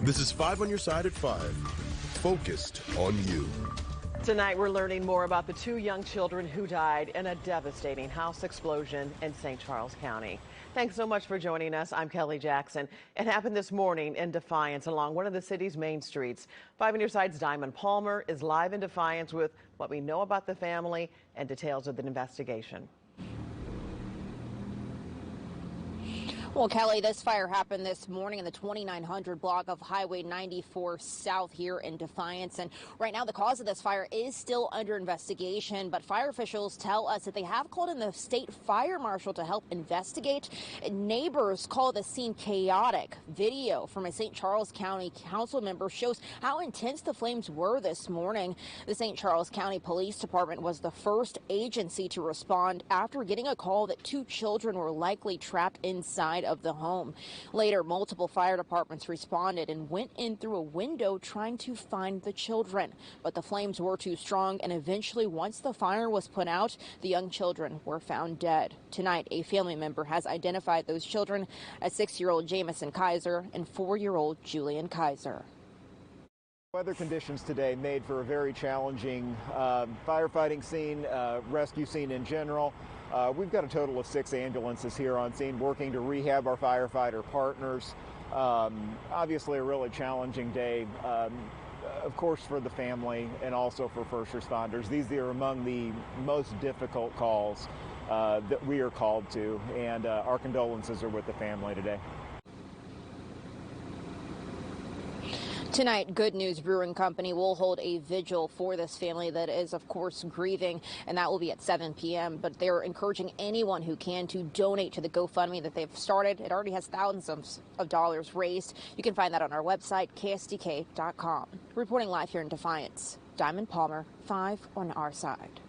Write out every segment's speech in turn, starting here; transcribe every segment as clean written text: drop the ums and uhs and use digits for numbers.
This is 5 on your side at 5. Focused on you. Tonight, we're learning more about the 2 young children who died in a devastating house explosion in St. Charles County. Thanks so much for joining us. I'm Kelly Jackson. It happened this morning in Defiance along one of the city's main streets. 5 on your side's Diamond Palmer is live in Defiance with what we know about the family and details of the investigation. Well, Kelly, this fire happened this morning in the 2900 block of Highway 94 South here in Defiance. And right now, the cause of this fire is still under investigation. But fire officials tell us that they have called in the state fire marshal to help investigate. Neighbors call the scene chaotic. Video from a St. Charles County council member shows how intense the flames were this morning. The St. Charles County Police Department was the first agency to respond after getting a call that 2 children were likely trapped inside of the home. Later, multiple fire departments responded and went in through a window trying to find the children. But the flames were too strong, and eventually, once the fire was put out, the young children were found dead. Tonight, a family member has identified those children as 6-year-old Jamison Kaiser and 4-year-old Julian Kaiser. Weather conditions today made for a very challenging firefighting scene, rescue scene in general. We've got a total of 6 ambulances here on scene working to rehab our firefighter partners. Obviously a really challenging day, of course, for the family and also for first responders. These are among the most difficult calls that we are called to, and our condolences are with the family today. Tonight, Good News Brewing Company will hold a vigil for this family that is, of course, grieving, and that will be at 7 p.m. But they're encouraging anyone who can to donate to the GoFundMe that they've started. It already has thousands of dollars raised. You can find that on our website, ksdk.com. Reporting live here in Defiance, Diamond Palmer, 5 on our side.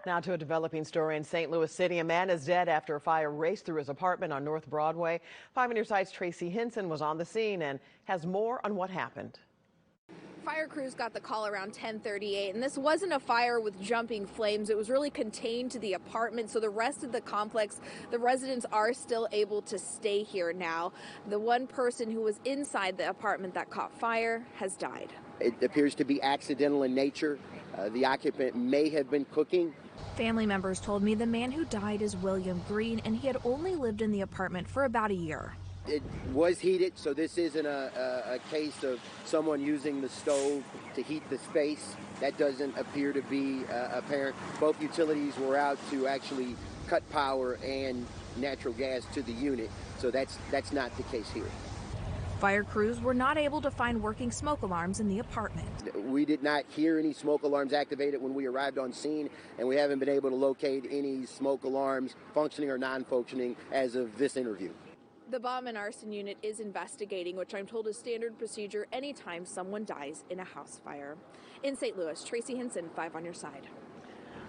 Now to a developing story in St. Louis City. A man is dead after a fire raced through his apartment on North Broadway. 5 on your side's Tracy Henson was on the scene and has more on what happened. Fire crews got the call around 10:38, and this wasn't a fire with jumping flames. It was really contained to the apartment, so the rest of the complex, the residents are still able to stay here now. The one person who was inside the apartment that caught fire has died. It appears to be accidental in nature. The occupant may have been cooking. Family members told me the man who died is William Green, and he had only lived in the apartment for about a year. It was heated, so this isn't a case of someone using the stove to heat the space. That doesn't appear to be apparent. Both utilities were out to actually cut power and natural gas to the unit, so that's not the case here. Fire crews were not able to find working smoke alarms in the apartment. We did not hear any smoke alarms activated when we arrived on scene, and we haven't been able to locate any smoke alarms, functioning or non-functioning, as of this interview. The bomb and arson unit is investigating, which I'm told is standard procedure anytime someone dies in a house fire. In St. Louis, Tracy Henson, 5 on your side.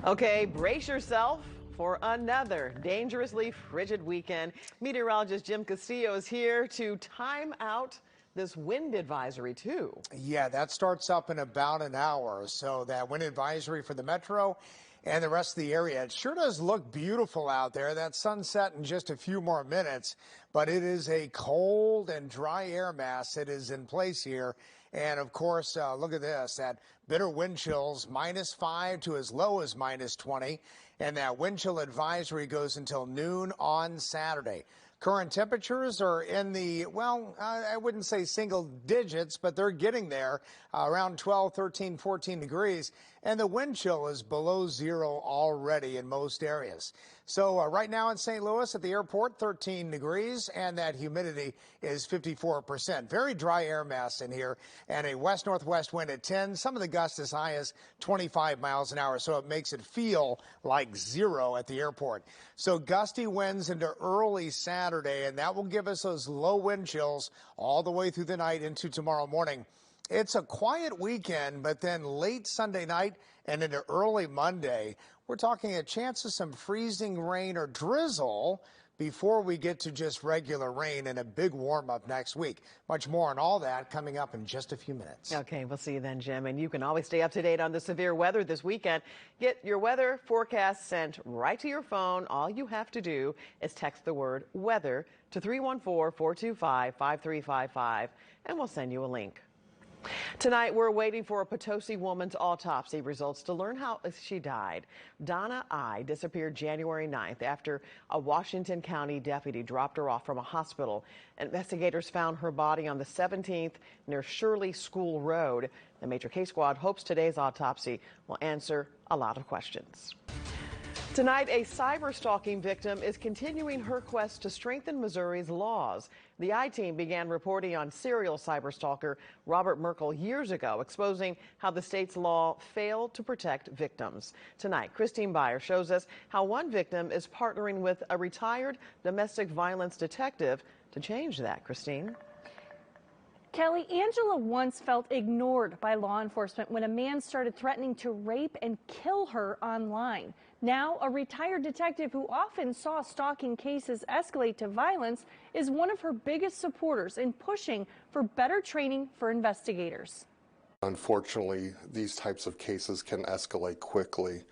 Okay, brace yourself for another dangerously frigid weekend. Meteorologist Jim Castillo is here to time out this wind advisory, too. Yeah, that starts up in about an hour. So that wind advisory for the metro and the rest of the area. It sure does look beautiful out there. That sunset in just a few more minutes, but it is a cold and dry air mass that is in place here. And of course, look at this, that bitter wind chills, -5 to as low as -20. And that wind chill advisory goes until noon on Saturday. Current temperatures are in the, well, I wouldn't say single digits, but they're getting there, around 12, 13, 14 degrees. And the wind chill is below 0 already in most areas. So right now in St. Louis at the airport, 13 degrees, and that humidity is 54%. Very dry air mass in here, and a west-northwest wind at 10. Some of the gusts as high as 25 miles an hour, so it makes it feel like 0 at the airport. So gusty winds into early Saturday, and that will give us those low wind chills all the way through the night into tomorrow morning. It's a quiet weekend, but then late Sunday night and into early Monday, we're talking a chance of some freezing rain or drizzle before we get to just regular rain and a big warm up next week. Much more on all that coming up in just a few minutes. Okay, we'll see you then, Jim. And you can always stay up to date on the severe weather this weekend. Get your weather forecast sent right to your phone. All you have to do is text the word weather to 314-425-5355, and we'll send you a link. Tonight, we're waiting for a Potosi woman's autopsy results to learn how she died. Donna I. disappeared January 9th after a Washington County deputy dropped her off from a hospital. Investigators found her body on the 17th near Shirley School Road. The Major Case Squad hopes today's autopsy will answer a lot of questions. Tonight, a cyber stalking victim is continuing her quest to strengthen Missouri's laws. The I-Team began reporting on serial cyber stalker Robert Merkel years ago, exposing how the state's law failed to protect victims. Tonight, Christine Byer shows us how one victim is partnering with a retired domestic violence detective to change that. Christine? Kelly, Angela once felt ignored by law enforcement when a man started threatening to rape and kill her online. Now, a retired detective who often saw stalking cases escalate to violence is one of her biggest supporters in pushing for better training for investigators. Unfortunately, these types of cases can escalate quickly,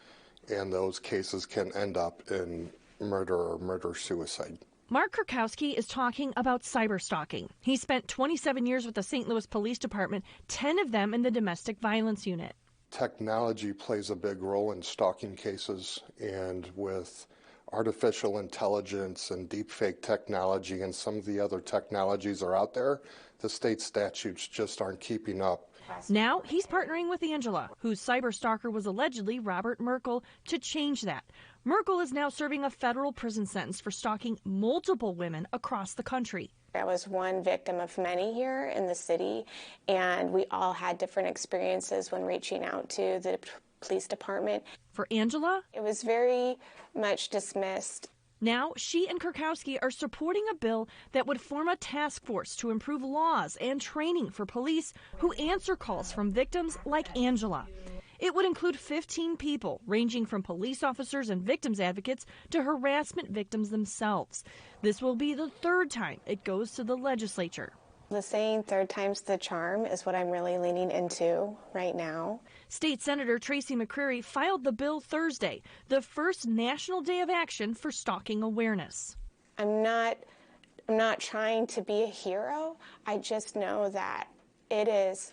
and those cases can end up in murder or murder-suicide. Mark Kurkowski is talking about cyber stalking. He spent 27 years with the St. Louis Police Department, 10 of them in the domestic violence unit. Technology plays a big role in stalking cases, and with artificial intelligence and deepfake technology and some of the other technologies are out there, the state statutes just aren't keeping up. Now he's partnering with Angela, whose cyber stalker was allegedly Robert Merkel, to change that. Merkel is now serving a federal prison sentence for stalking multiple women across the country. I was one victim of many here in the city, and we all had different experiences when reaching out to the police department. For Angela, it was very much dismissed. Now she and Kurkowski are supporting a bill that would form a task force to improve laws and training for police who answer calls from victims like Angela. It would include 15 people, ranging from police officers and victims advocates to harassment victims themselves. This will be the third time it goes to the legislature. The saying third time's the charm is what I'm really leaning into right now. State Senator Tracy McCrary filed the bill Thursday, the first national day of action for stalking awareness. I'm not trying to be a hero. I just know that it is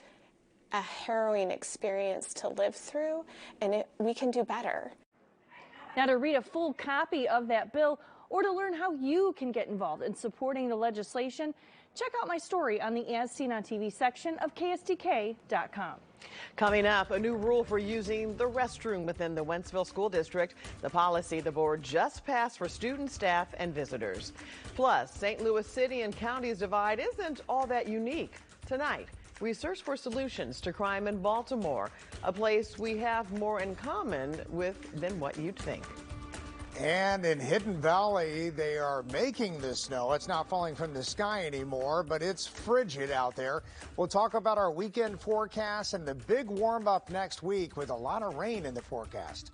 a harrowing experience to live through, and we can do better. Now, to read a full copy of that bill or to learn how you can get involved in supporting the legislation, check out my story on the As Seen on TV section of KSTK.com. Coming up, a new rule for using the restroom within the Wentzville School District, the policy the board just passed for students, staff, and visitors. Plus, St. Louis City and County's divide isn't all that unique. Tonight, we search for solutions to crime in Baltimore, a place we have more in common with than what you'd think. And in Hidden Valley, they are making the snow. It's not falling from the sky anymore, but it's frigid out there. We'll talk about our weekend forecast and the big warm up next week with a lot of rain in the forecast.